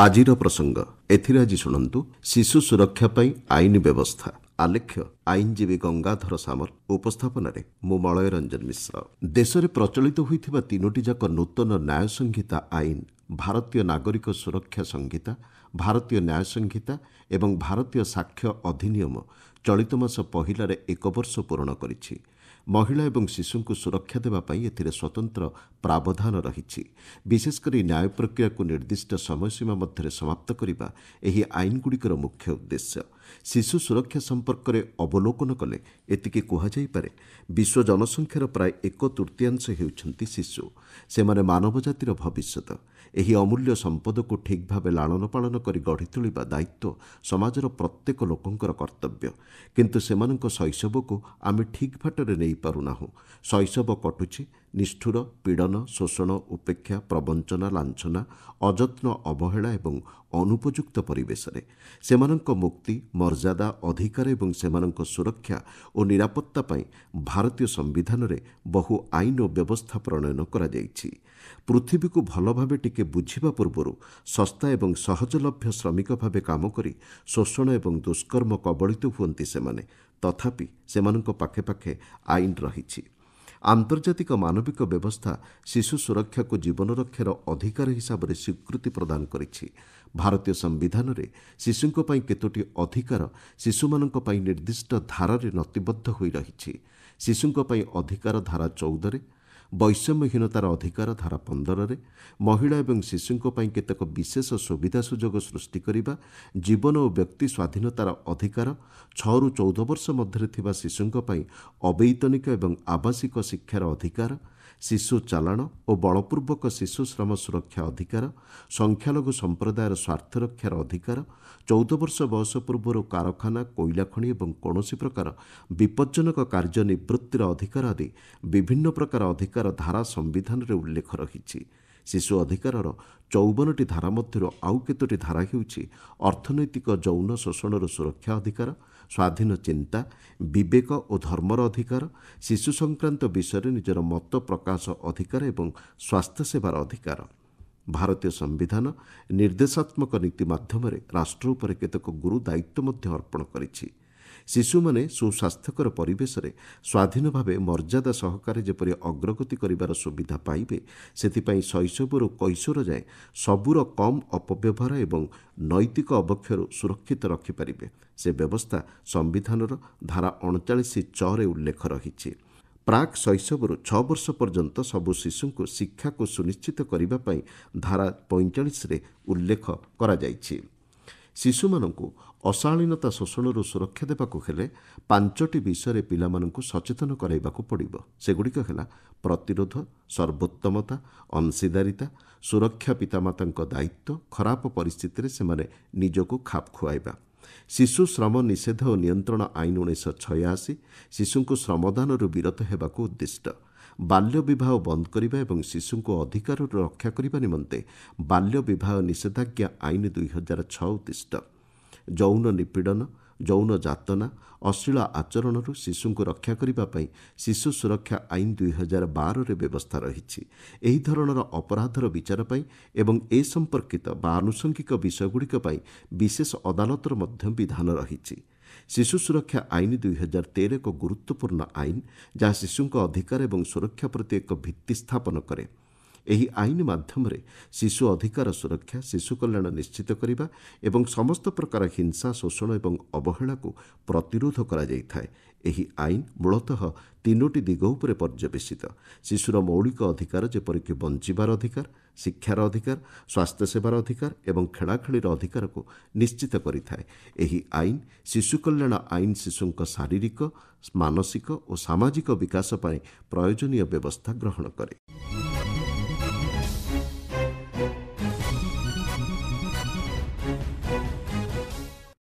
ଆଜିର ପ୍ରସଙ୍ଗ ଏଥିରେ ଆଜି ଶୁଣନ୍ତୁ ଶିଶୁ ସୁରକ୍ଷା ପାଇଁ ଆଇନ ବ୍ୟବସ୍ଥା। ଆଲେଖ୍ୟ ଆଇନଜୀବୀ ଗଙ୍ଗାଧର ସାମଲ, ଉପସ୍ଥାପନାରେ ମୁଁ ମଳୟ ରଞ୍ଜନ ମିଶ୍ର। ଦେଶରେ ପ୍ରଚଳିତ ହୋଇଥିବା ତିନୋଟି ଯାକ ନୂତନ ନ୍ୟାୟ ସଂହିତା ଆଇନ ଭାରତୀୟ ନାଗରିକ ସୁରକ୍ଷା ସଂହିତା, ଭାରତୀୟ ନ୍ୟାୟ ସଂହିତା ଏବଂ ଭାରତୀୟ ସାକ୍ଷ୍ୟ ଅଧିନିୟମ ଚଳିତ ମାସ ପହିଲାରେ 1 ବର୍ଷ ପୂରଣ କରିଛି। ମହିଳା ଏବଂ ଶିଶୁଙ୍କୁ ସୁରକ୍ଷା ଦେବା ପାଇଁ ଏଥିରେ ସ୍ୱତନ୍ତ୍ର ପ୍ରାବଧାନ ରହିଛି। ବିଶେଷକରି ନ୍ୟାୟ ପ୍ରକ୍ରିୟାକୁ ନିର୍ଦ୍ଦିଷ୍ଟ ସମୟସୀମା ମଧ୍ୟରେ ସମାପ୍ତ କରିବା ଏହି ଆଇନଗୁଡ଼ିକର ମୁଖ୍ୟ ଉଦ୍ଦେଶ୍ୟ। ଶିଶୁ ସୁରକ୍ଷା ସମ୍ପର୍କରେ ଅବଲୋକନ କଲେ ଏତିକି କୁହାଯାଇପାରେ, ବିଶ୍ୱ ଜନସଂଖ୍ୟାର ପ୍ରାୟ 1/3 ହେଉଛନ୍ତି ଶିଶୁ। ସେମାନେ ମାନବ ଜାତିର ଭବିଷ୍ୟତ। ଏହି ଅମୂଲ୍ୟ ସମ୍ପଦକୁ ଠିକ୍ ଭାବେ ଲାଳନ ପାଳନ କରି ଗଢ଼ି ତୋଳିବା ଦାୟିତ୍ୱ ସମାଜର ପ୍ରତ୍ୟେକ ଲୋକଙ୍କର କର୍ତ୍ତବ୍ୟ। କିନ୍ତୁ ସେମାନଙ୍କ ଶୈଶବକୁ ଆମେ ଠିକ୍ ବାଟରେ ନେଇପାରୁନାହୁଁ। ଶୈଶବ କଟୁଛି ନିଷ୍ଠୁର, ପୀଡ଼ନ, ଶୋଷଣ, ଉପେକ୍ଷା, ପ୍ରବଞ୍ଚନା, ଲାଞ୍ଛନା, ଅଯତ୍ନ, ଅବହେଳା ଏବଂ ଅନୁପଯୁକ୍ତ ପରିବେଶରେ। ସେମାନଙ୍କ ମୁକ୍ତି, ମର୍ଯ୍ୟାଦା, ଅଧିକାର ଏବଂ ସେମାନଙ୍କ ସୁରକ୍ଷା ଓ ନିରାପତ୍ତା ପାଇଁ ଭାରତୀୟ ସମ୍ବିଧାନରେ ବହୁ ଆଇନ ଓ ବ୍ୟବସ୍ଥା ପ୍ରଣୟନ କରାଯାଇଛି। ପୃଥିବୀକୁ ଭଲ ଭାବେ ଟିକେ ବୁଝିବା ପୂର୍ବରୁ ଶସ୍ତା ଏବଂ ସହଜଲଭ୍ୟ ଶ୍ରମିକ ଭାବେ କାମ କରି ଶୋଷଣ ଏବଂ ଦୁଷ୍କର୍ମ କବଳିତ ହୁଅନ୍ତି ସେମାନେ। ତଥାପି ସେମାନଙ୍କ ପାଖେ ପାଖେ ଆଇନ ରହିଛି। ଆନ୍ତର୍ଜାତିକ ମାନବିକ ବ୍ୟବସ୍ଥା ଶିଶୁ ସୁରକ୍ଷାକୁ ଜୀବନ ରକ୍ଷାର ଅଧିକାର ହିସାବରେ ସ୍ୱୀକୃତି ପ୍ରଦାନ କରିଛି। ଭାରତୀୟ ସମ୍ବିଧାନରେ ଶିଶୁଙ୍କ ପାଇଁ କେତୋଟି ଅଧିକାର ଶିଶୁମାନଙ୍କ ପାଇଁ ନିର୍ଦ୍ଦିଷ୍ଟ ଧାରାରେ ନଥିବଦ୍ଧ ହୋଇ ରହିଛି। ଶିଶୁଙ୍କ ପାଇଁ ଅଧିକାର ଧାରା 14ରେ, ବୈଷମ୍ୟହୀନତାର ଅଧିକାର ଧାରା 15ରେ, ମହିଳା ଏବଂ ଶିଶୁଙ୍କ ପାଇଁ କେତେକ ବିଶେଷ ସୁବିଧା ସୁଯୋଗ ସୃଷ୍ଟି କରିବା, ଜୀବନ ଓ ବ୍ୟକ୍ତି ସ୍ୱାଧୀନତାର ଅଧିକାର, 6ରୁ 14 ବର୍ଷ ମଧ୍ୟରେ ଥିବା ଶିଶୁଙ୍କ ପାଇଁ ଅବୈତନିକ ଏବଂ ଆବାସିକ ଶିକ୍ଷାର ଅଧିକାର, ଶିଶୁ ଚାଲାଣ ଓ ବଳପୂର୍ବକ ଶିଶୁ ଶ୍ରମ ସୁରକ୍ଷା ଅଧିକାର, ସଂଖ୍ୟାଲଘୁ ସମ୍ପ୍ରଦାୟର ସ୍ୱାର୍ଥ ରକ୍ଷାର ଅଧିକାର, 14 ବର୍ଷ ବୟସ ପୂର୍ବରୁ କାରଖାନା, କୋଇଲା ଖଣି ଏବଂ କୌଣସି ପ୍ରକାର ବିପଜ୍ଜନକ କାର୍ଯ୍ୟ ନିବୃତ୍ତିର ଅଧିକାର ଆଦି ବିଭିନ୍ନ ପ୍ରକାର ଅଧିକାର ଧାରା ସମ୍ବିଧାନରେ ଉଲ୍ଲେଖ ରହିଛି। ଶିଶୁ ଅଧିକାରର 54ଟି ଧାରା ମଧ୍ୟରୁ ଆଉ କେତୋଟି ଧାରା ହେଉଛି ଅର୍ଥନୈତିକ ଯୌନ ଶୋଷଣରୁ ସୁରକ୍ଷା ଅଧିକାର, ସ୍ୱାଧୀନ ଚିନ୍ତା, ବିବେକ ଓ ଧର୍ମର ଅଧିକାର, ଶିଶୁ ସଂକ୍ରାନ୍ତ ବିଷୟରେ ନିଜର ମତ ପ୍ରକାଶ ଅଧିକାର ଏବଂ ସ୍ୱାସ୍ଥ୍ୟସେବାର ଅଧିକାର। ଭାରତୀୟ ସମ୍ବିଧାନ ନିର୍ଦ୍ଦେଶାତ୍ମକ ନୀତି ମାଧ୍ୟମରେ ରାଷ୍ଟ୍ର ଉପରେ କେତେକ ଗୁରୁ ଦାୟିତ୍ୱ ମଧ୍ୟ ଅର୍ପଣ କରିଛି। ଶିଶୁମାନେ ସୁସ୍ୱାସ୍ଥ୍ୟକର ପରିବେଶରେ ସ୍ୱାଧୀନ ଭାବେ ମର୍ଯ୍ୟାଦା ସହକାରେ ଯେପରି ଅଗ୍ରଗତି କରିବାର ସୁବିଧା ପାଇବେ, ସେଥିପାଇଁ ଶୈଶବରୁ କୈଶୋର ଯାଏଁ ସବୁର କମ୍ ଅପବ୍ୟବହାର ଏବଂ ନୈତିକ ଅବକ୍ଷୟରୁ ସୁରକ୍ଷିତ ରଖିପାରିବେ, ସେ ବ୍ୟବସ୍ଥା ସମ୍ବିଧାନର ଧାରା 39( ਚ)ରେ ଉଲ୍ଲେଖ ରହିଛି। ପ୍ରାକ୍ ଶୈଶବରୁ 6 ବର୍ଷ ପର୍ଯ୍ୟନ୍ତ ସବୁ ଶିଶୁଙ୍କୁ ଶିକ୍ଷାକୁ ସୁନିଶ୍ଚିତ କରିବା ପାଇଁ ଧାରା 45ରେ ଉଲ୍ଲେଖ କରାଯାଇଛି। ଶିଶୁମାନଙ୍କୁ ଅଶାଳୀନତା ଶୋଷଣରୁ ସୁରକ୍ଷା ଦେବାକୁ ହେଲେ 5ଟି ବିଷୟରେ ପିଲାମାନଙ୍କୁ ସଚେତନ କରାଇବାକୁ ପଡ଼ିବ। ସେଗୁଡ଼ିକ ହେଲା ପ୍ରତିରୋଧ, ସର୍ବୋତ୍ତମତା, ଅଂଶୀଦାରିତା, ସୁରକ୍ଷା, ପିତାମାତାଙ୍କ ଦାୟିତ୍ୱ, ଖରାପ ପରିସ୍ଥିତିରେ ସେମାନେ ନିଜକୁ ଖାପ ଖୁଆଇବା। ଶିଶୁ ଶ୍ରମ ନିଷେଧ ଓ ନିୟନ୍ତ୍ରଣ ଆଇନ 1986 ଶିଶୁଙ୍କୁ ଶ୍ରମଦାନରୁ ବିରତ ହେବାକୁ ଉଦ୍ଦିଷ୍ଟ। ବାଲ୍ୟ ବିବାହ ବନ୍ଦ କରିବା ଏବଂ ଶିଶୁଙ୍କୁ ଅଧିକାରରୁ ରକ୍ଷା କରିବା ନିମନ୍ତେ ବାଲ୍ୟ ବିବାହ ନିଷେଧାଜ୍ଞା ଆଇନ 2006 ଉଦ୍ଦିଷ୍ଟ। ଯୌନ ନିପୀଡ଼ନ, ଯୌନ ଯାତନା, ଅଶ୍ଳୀଳ ଆଚରଣରୁ ଶିଶୁଙ୍କୁ ରକ୍ଷା କରିବା ପାଇଁ ଶିଶୁ ସୁରକ୍ଷା ଆଇନ 2012ରେ ବ୍ୟବସ୍ଥା ରହିଛି। ଏହି ଧରଣର ଅପରାଧର ବିଚାର ପାଇଁ ଏବଂ ଏ ସମ୍ପର୍କିତ ବା ଆନୁଷଙ୍ଗିକ ବିଷୟଗୁଡ଼ିକ ପାଇଁ ବିଶେଷ ଅଦାଲତର ମଧ୍ୟ ବିଧାନ ରହିଛି। ଶିଶୁ ସୁରକ୍ଷା ଆଇନ 2013 ଏକ ଗୁରୁତ୍ୱପୂର୍ଣ୍ଣ ଆଇନ, ଯାହା ଶିଶୁଙ୍କ ଅଧିକାର ଏବଂ ସୁରକ୍ଷା ପ୍ରତି ଏକ ଭିତ୍ତି ସ୍ଥାପନ କରେ। ଏହି ଆଇନ ମାଧ୍ୟମରେ ଶିଶୁ ଅଧିକାର ସୁରକ୍ଷା, ଶିଶୁ କଲ୍ୟାଣ ନିଶ୍ଚିତ କରିବା ଏବଂ ସମସ୍ତ ପ୍ରକାର ହିଂସା, ଶୋଷଣ ଏବଂ ଅବହେଳାକୁ ପ୍ରତିରୋଧ କରାଯାଇଥାଏ। ଏହି ଆଇନ ମୂଳତଃ 3ଟି ଦିଗ ଉପରେ ପର୍ଯ୍ୟବେସିତ। ଶିଶୁର ମୌଳିକ ଅଧିକାର ଯେପରିକି ବଞ୍ଚିବାର ଅଧିକାର, ଶିକ୍ଷାର ଅଧିକାର, ସ୍ୱାସ୍ଥ୍ୟସେବାର ଅଧିକାର ଏବଂ ଖେଳାଖେଳିର ଅଧିକାରକୁ ନିଶ୍ଚିତ କରିଥାଏ। ଏହି ଆଇନ ଶିଶୁ କଲ୍ୟାଣ ଆଇନ ଶିଶୁଙ୍କ ଶାରୀରିକ, ମାନସିକ ଓ ସାମାଜିକ ବିକାଶ ପାଇଁ ପ୍ରୟୋଜନୀୟ ବ୍ୟବସ୍ଥା ଗ୍ରହଣ କରେ।